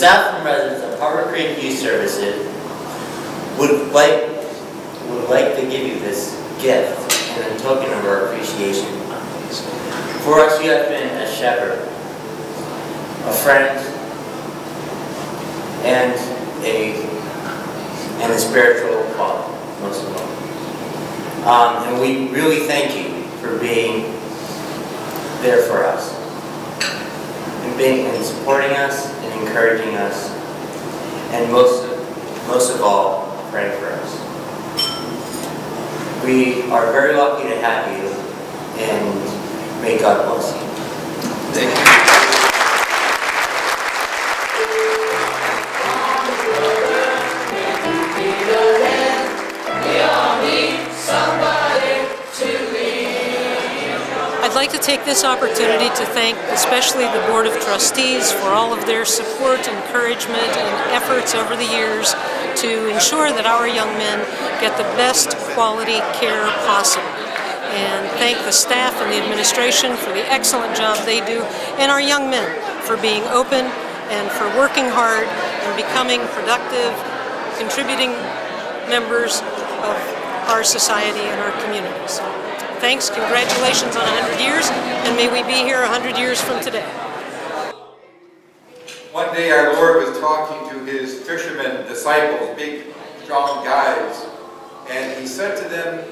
staff and residents of Harborcreek Youth Services would like to give you this gift and a token of our appreciation. For us, you have been a shepherd, a friend, and a spiritual father, most of all. And we really thank you for being there for us, and supporting us, and encouraging us, and most of all, praying for us. We are very lucky to have you, and may God bless you. Thank you. I'd like to take this opportunity to thank especially the Board of Trustees for all of their support, encouragement, and efforts over the years to ensure that our young men get the best quality care possible. And thank the staff and the administration for the excellent job they do, and our young men for being open and for working hard and becoming productive, contributing members of our society and our communities. Thanks, congratulations on 100 years, and may we be here 100 years from today. One day our Lord was talking to his fishermen disciples, big, strong guys, and he said to them,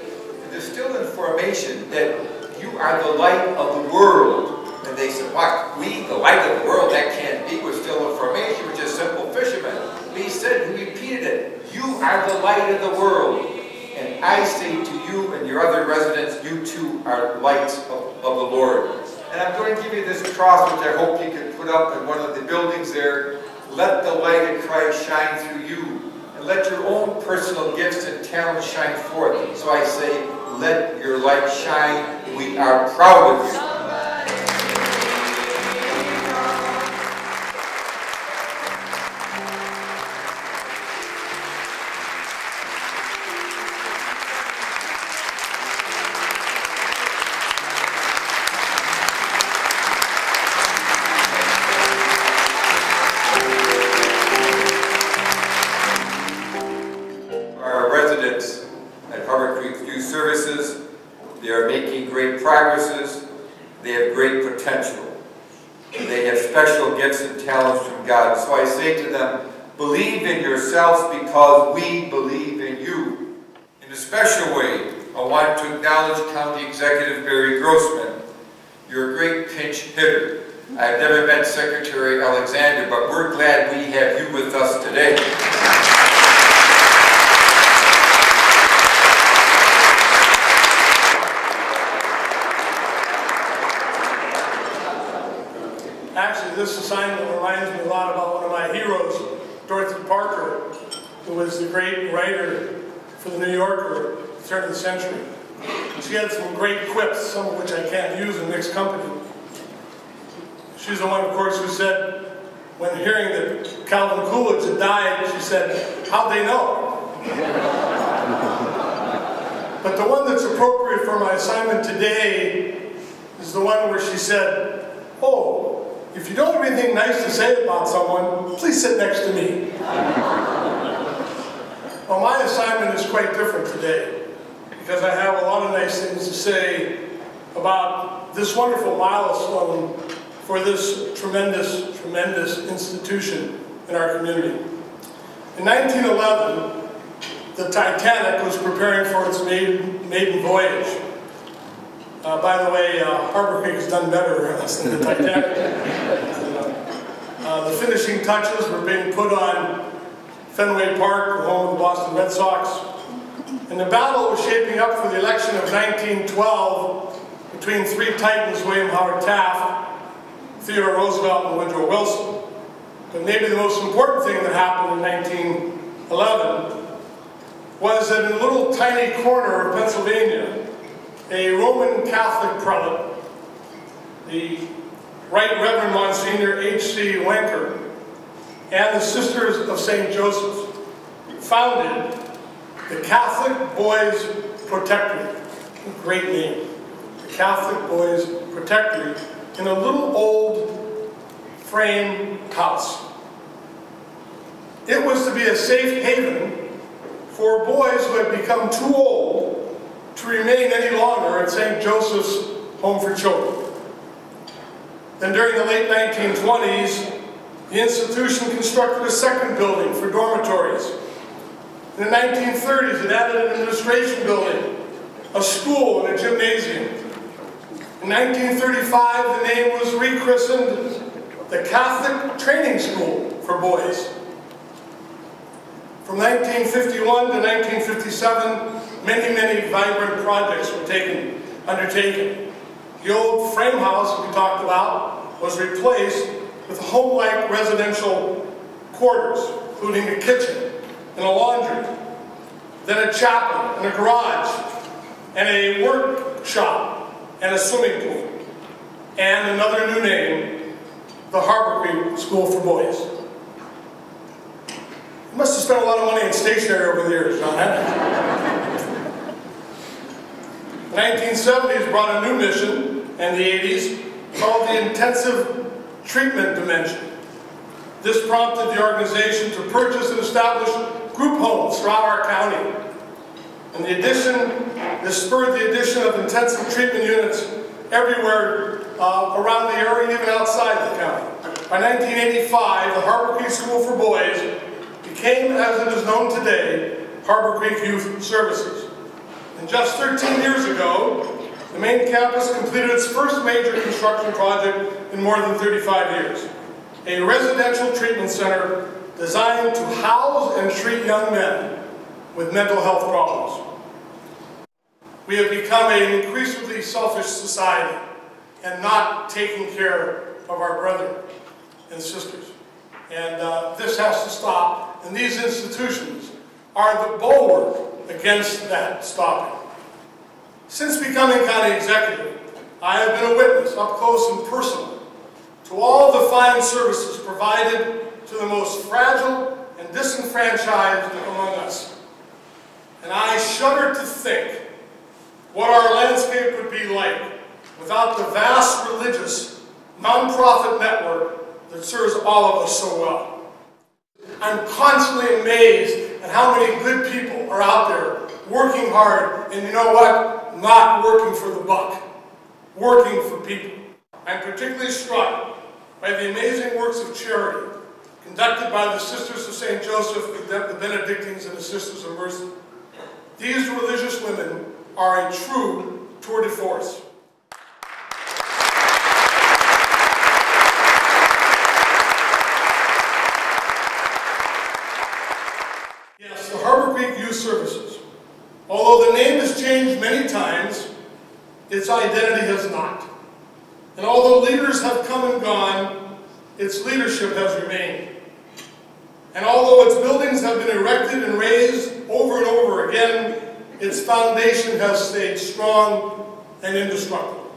"Distill information that you are the light of the world." And they said, "What? We, the light of the world? That can't be. We're still information. We're just simple fishermen." But he said, he repeated it, "You are the light of the world. And I say to you and your other residents, you too are lights of the Lord." And I'm going to give you this cross, which I hope you can put up in one of the buildings there. Let the light of Christ shine through you. And let your own personal gifts and talents shine forth. So I say, let your light shine. We are proud of you. At Harborcreek Youth Services, they are making great progresses, they have great potential, and they have special gifts and talents from God. So I say to them, believe in yourselves because we believe in you. In a special way, I want to acknowledge County Executive Barry Grossman. You're a great pinch hitter. I've never met Secretary Alexander, but we're glad we have you with us today. Actually, this assignment reminds me a lot about one of my heroes, Dorothy Parker, who was the great writer for the New Yorker at the turn of the century. She had some great quips, some of which I can't use in mixed company. She's the one, of course, who said, when hearing that Calvin Coolidge had died, she said, "How'd they know?" But the one that's appropriate for my assignment today is the one where she said, "Oh, if you don't have anything nice to say about someone, please sit next to me." Well, my assignment is quite different today because I have a lot of nice things to say about this wonderful milestone for this tremendous, tremendous institution in our community. In 1911, the Titanic was preparing for its maiden voyage. By the way, Harborcreek has done better than the Titanic. The finishing touches were being put on Fenway Park, the home of the Boston Red Sox. And the battle was shaping up for the election of 1912 between three titans, William Howard Taft, Theodore Roosevelt, and Woodrow Wilson. But maybe the most important thing that happened in 1911 was that in a little tiny corner of Pennsylvania, a Roman Catholic prelate, the Right Reverend Monsignor H.C. Wenker, and the Sisters of St. Joseph founded the Catholic Boys Protectorate. A great name. The Catholic Boys Protectorate in a little old frame house. It was to be a safe haven for boys who had become too old to remain any longer at St. Joseph's Home for Children. Then during the late 1920s, the institution constructed a second building for dormitories. In the 1930s, it added an administration building, a school, and a gymnasium. In 1935, the name was rechristened the Catholic Training School for Boys. From 1951 to 1957, many vibrant projects were undertaken. The old frame house that we talked about was replaced with home-like residential quarters, including a kitchen and a laundry, then a chapel and a garage, and a workshop and a swimming pool, and another new name, the Harborcreek School for Boys. You must have spent a lot of money in stationery over the years, John. The 1970s brought a new mission, and the 80s, called the Intensive Treatment Dimension. This prompted the organization to purchase and establish group homes throughout our county. And this spurred the addition of intensive treatment units everywhere around the area and even outside the county. By 1985, the Harborcreek School for Boys became, as it is known today, Harborcreek Youth Services. And just 13 years ago, the main campus completed its first major construction project in more than 35 years. A residential treatment center designed to house and treat young men with mental health problems. We have become an increasingly selfish society and not taking care of our brethren and sisters. And this has to stop, and these institutions are the bulwark against that stopping. Since becoming county executive, I have been a witness, up close and personal, to all the fine services provided to the most fragile and disenfranchised among us. And I shudder to think what our landscape would be like without the vast religious, nonprofit network that serves all of us so well. I'm constantly amazed at how many good people are out there working hard, and you know what? Not working for the buck, working for people. I'm particularly struck by the amazing works of charity conducted by the Sisters of St. Joseph, the Benedictines, and the Sisters of Mercy. These religious women are a true tour de force. Yes, the Harborcreek Youth Services. Although the name has changed many times, its identity has not. And although leaders have come and gone, its leadership has remained. And although its buildings have been erected and raised over and over again, its foundation has stayed strong and indestructible.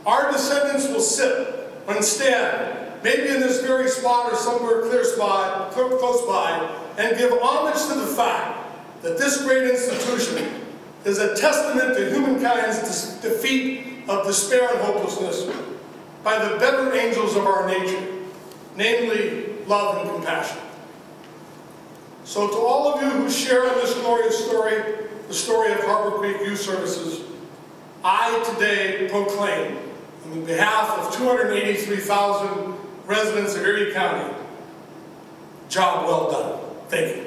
Our descendants will sit and stand, maybe in this very spot or somewhere close by, and give homage to the fact that this great institution is a testament to humankind's defeat of despair and hopelessness by the better angels of our nature, namely love and compassion. So to all of you who share in this glorious story, the story of Harborcreek Youth Services, I today proclaim, on behalf of 283,000 residents of Erie County, job well done. Thank you.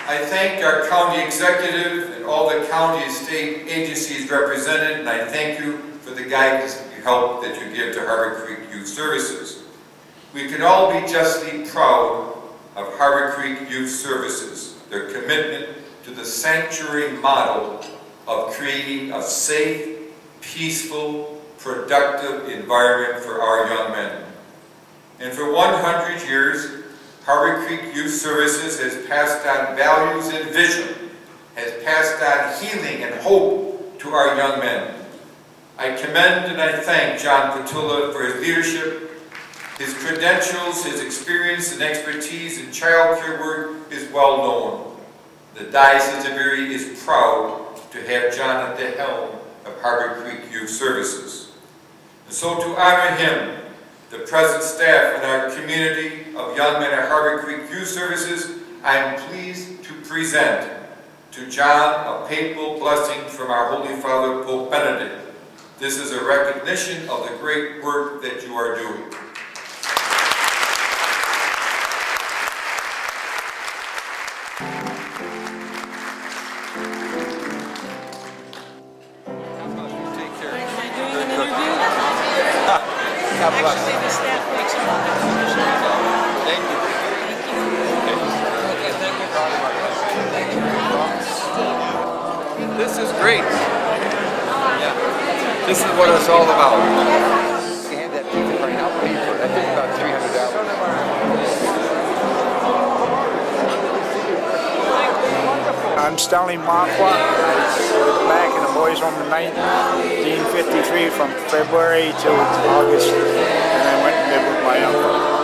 I thank our county executive and all the county and state agencies represented, and I thank you for the guidance and help that you give to Harborcreek Youth Services. We can all be justly proud of Harborcreek Youth Services, their commitment to the sanctuary model of creating a safe, peaceful, productive environment for our young men. And for 100 years, Harborcreek Youth Services has passed on values and vision, has passed on healing and hope to our young men. I commend and I thank John Patula for his leadership. His credentials, his experience and expertise in child care work is well known. The Diocese of Erie is proud to have John at the helm of Harborcreek Youth Services. And so to honor him, the present staff and our community of young men at Harborcreek Youth Services, I am pleased to present to John a papal blessing from our Holy Father, Pope Benedict. This is a recognition of the great work that you are doing. Actually, the staff makes a lot of decisions. Thank you. This is great. Yeah. This is what it's all about. You had that pizza right now, pay for it. I think about $300. I'm Stanley Marquardt. I was back in the boys' home in 1953 from February to August, and I went and lived with my uncle.